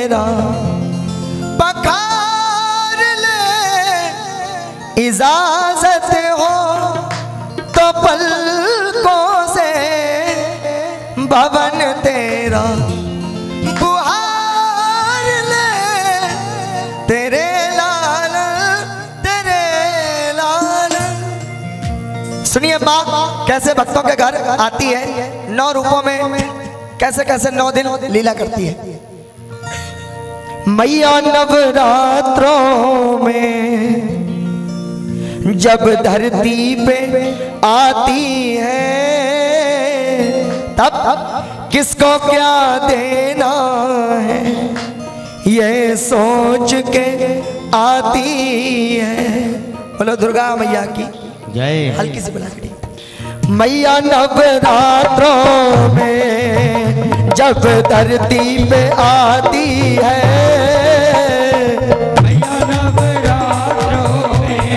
तेरा पखार ले, इजाजत हो तो पलकों से भवन तेरा बुहार ले, तेरे लाल तेरे लाल। सुनिए माँ कैसे भक्तों के घर आती है, 9 रूपों में कैसे कैसे 9 दिन लीला करती है। मैया नवरात्रों में जब धरती पे आती है, तब किसको क्या देना है ये सोच के आती है। बोलो दुर्गा मैया की जय। हल्की सी बुला के मैया नवरात्रों में जब धरती पे आती है, मैया नवरात्रों में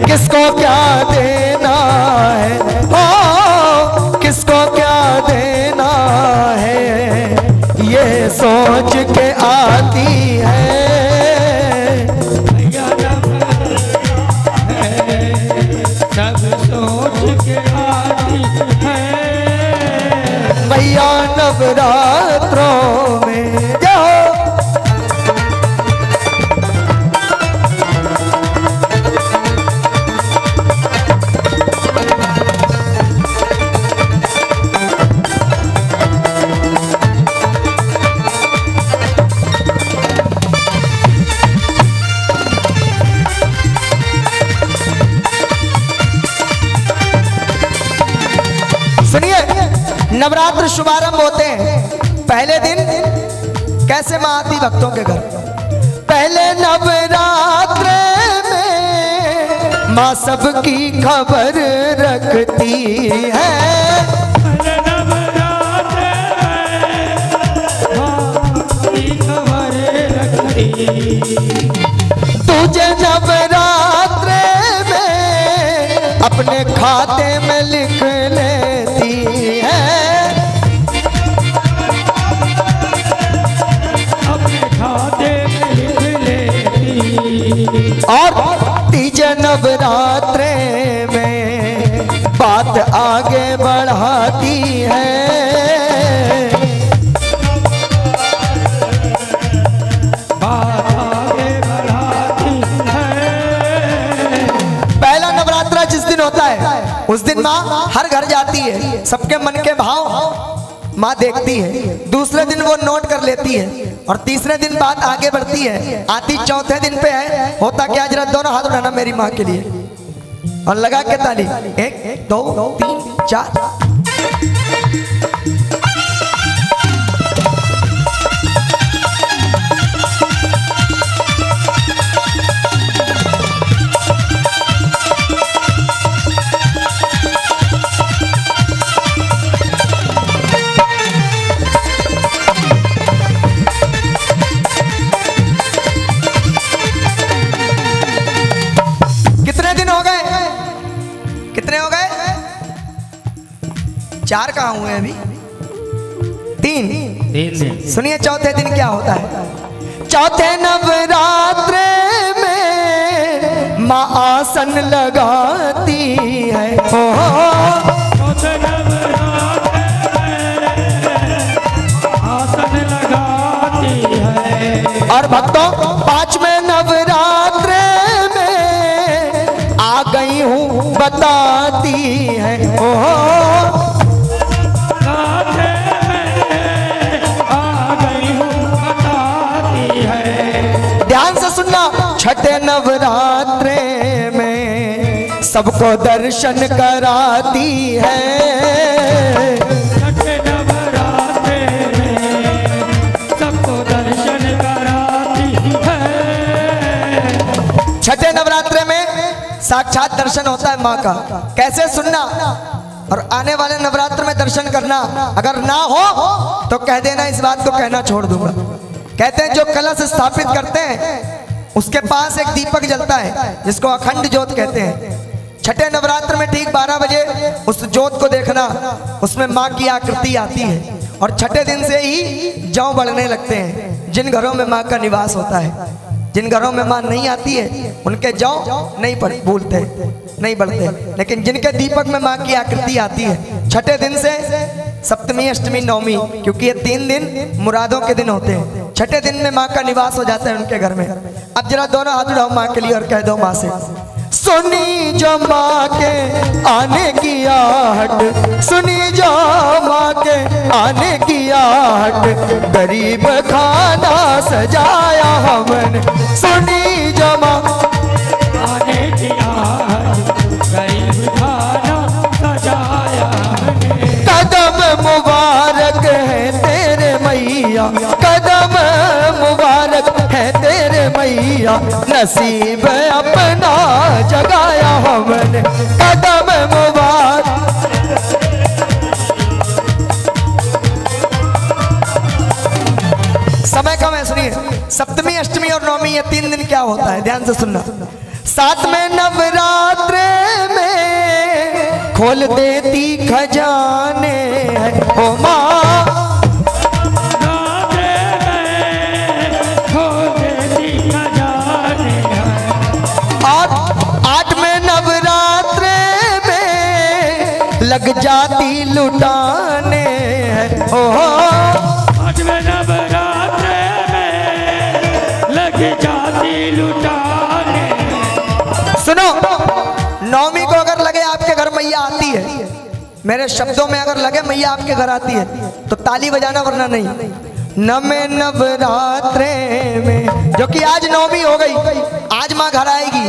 किसको क्या देना है, ओ किसको क्या देना है ये सोच के आती है। मैया नवरात्रों में जाओ। नवरात्र शुभारंभ होते हैं पहले दिन कैसे माँ आती भक्तों के घर। पहले नवरात्र में माँ सबकी खबर रखती है, पहले नवरात्र में माँ की खबर रखती। तुझे नवरात्र में अपने खाते में लिख लेती है, और तीजे नवरात्रे में बात आगे बढ़ाती है। बात आगे बढ़ाती है। पहला नवरात्रा जिस दिन होता है उस दिन माँ हर घर जाती है, सबके मन के भाव माँ देखती है। दूसरे दिन वो नोट कर लेती है और तीसरे दिन बात आगे बढ़ती है। आती चौथे दिन पे है, होता क्या जरा दोनों हाथ उठाना मेरी माँ के लिए और लगा के ताली। 1 2 3 4। कितने हो गए? 4 कहाँ हुए अभी? 3। सुनिए चौथे दिन क्या होता है। चौथे नवरात्र में माँ आसन लगाती है, चौथे नवरात्र में आसन लगाती है। और भक्तों 5वें नवरात्र आ गई हूँ बताती है, आ गई हूँ बताती है। ध्यान से सुनना, छठे नवरात्रे में सबको दर्शन कराती है, छठे नवरात्रे में सबको दर्शन कराती है। छठे नवरात्रे में साक्षात दर्शन होता है माँ का। कैसे सुनना, और आने वाले नवरात्र में दर्शन करना। अगर ना हो तो कह देना, इस बात को कहना छोड़ दूंगा। कहते हैं जो कलश स्थापित करते हैं उसके पास एक दीपक जलता है जिसको अखंड ज्योत कहते हैं। छठे नवरात्र में ठीक 12 बजे उस जोत को देखना, उसमें माँ की आकृति आती है और छठे दिन से ही जौ बढ़ने लगते हैं। जिन घरों में माँ का निवास होता है, जिन घरों में माँ नहीं आती है उनके जौ नहीं भूलते, नहीं बढ़ते, लेकिन जिनके दीपक में माँ की आकृति आती है छठे दिन से सप्तमी अष्टमी नवमी, क्योंकि ये 3 दिन मुरादों के दिन होते हैं, छठे दिन में माँ का निवास हो जाता है उनके घर में। अब जरा दोनों हाथ उठाओ माँ के लिए और कह दो माँ से, सुनी जो माँ के आने की आहट, सुनी जो माँ के आने की आहट, गरीब खाना सजाया हमने, सुनी जो माँ आने की आहट, गरीब खाना सजाया हमने। कदम मुबारक है तेरे मैया, कदम मुबारक है तेरे मैया, नसीब अपना जगाया हमने, कदम मुबारक। समय कम है, सुनिए। सप्तमी अष्टमी और नवमी ये 3 दिन क्या होता है, ध्यान से सुनना। 7वें नवरात्र में खोल देती खजाने है ओ माँ, लग जाती लुटाने है ओहो, 8वें नवरात्र में लग जाती लुटाने। सुनो, नवमी को अगर लगे आपके घर मैया आती है, मेरे शब्दों में अगर लगे मैया आपके घर आती है तो ताली बजाना, वरना नहीं। नवे नवरात्रे में, जो कि आज नवमी हो गई, आज माँ घर आएगी।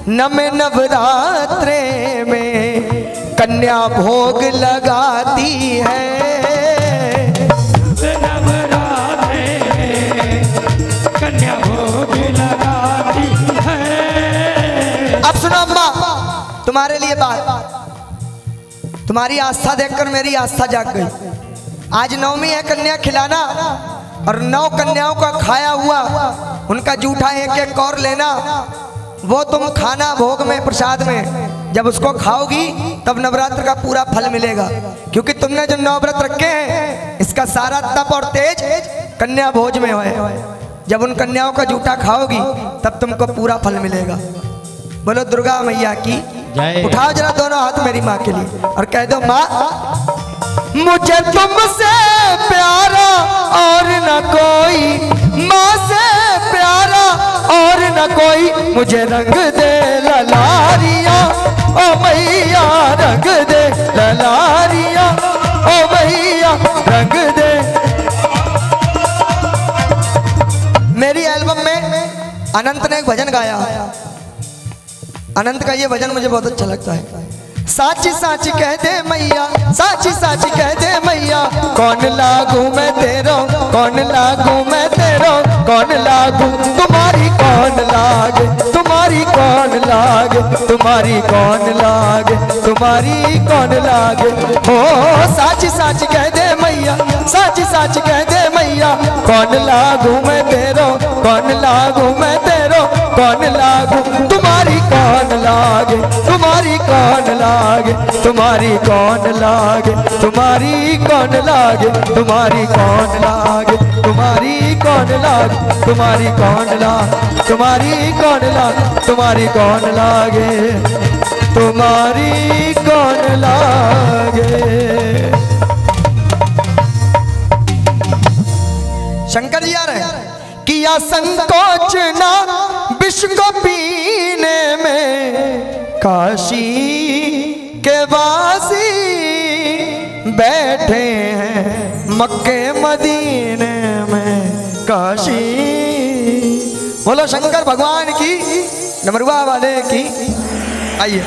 नवे नवरात्रे में कन्या भोग लगाती है, नवरात्रे कन्या भोग लगाती है। अब सुनो अम्मा, तुम्हारे लिए बात, तुम्हारी आस्था देखकर मेरी आस्था जाग गई। आज नवमी है, कन्या खिलाना और 9 कन्याओं का खाया हुआ उनका जूठा एक कौर लेना, वो तुम खाना भोग में, प्रसाद में। जब उसको खाओगी तब नवरात्र का पूरा फल मिलेगा, क्योंकि तुमने जो 9 व्रत रखे हैं इसका सारा तप और तेज कन्या भोज में है। जब उन कन्याओं का जूठा खाओगी तब तुमको पूरा फल मिलेगा। बोलो दुर्गा मैया की जय। उठाओ जरा दोनों हाथ मेरी माँ के लिए और कह दो, माँ मुझे तुमसे प्यारा और न कोई, माँ से प्यारा और न कोई, मुझे रंग दे ललारिया ओ मैया, रंग दे ललारिया ओ मैया, रंग दे। मेरी एल्बम में अनंत ने एक भजन गाया, अनंत का ये भजन मुझे बहुत अच्छा लगता है। साची साची कह दे मैया, साची साची कह दे मैया, कौन लागू मैं तेरो, कौन लागू मैं तेरो, कौन लागू तुम्हारी, कौन लागे तुम्हारी, कौन लागे तुम्हारी, कौन लागे तुम्हारी, कौन लागे। हो साची साची कह दे मैया, साची साची कह दे मैया, कौन लागू मैं तेरो, कौन लागू मैं तेरो, कौन लागू तुम्हारी, कौन लागे तुम्हारी, कौन लागे तुम्हारी, कौन लागे तुम्हारी, कौन लागे तुम्हारी, कौन लागे तुम्हारी, कौन लागे तुम्हारी, कौन लागे तुम्हारी, कौन लागे तुम्हारी, कौन लागे तुम्हारी, कौन लागे। शंकर जी आ रहे हैं। किया संकोच ना विष को पीने में, काशी के वासी बैठे हैं मक्के मदीने में, काशी। बोलो शंकर भगवान की, डमरुआ वाले की। आइए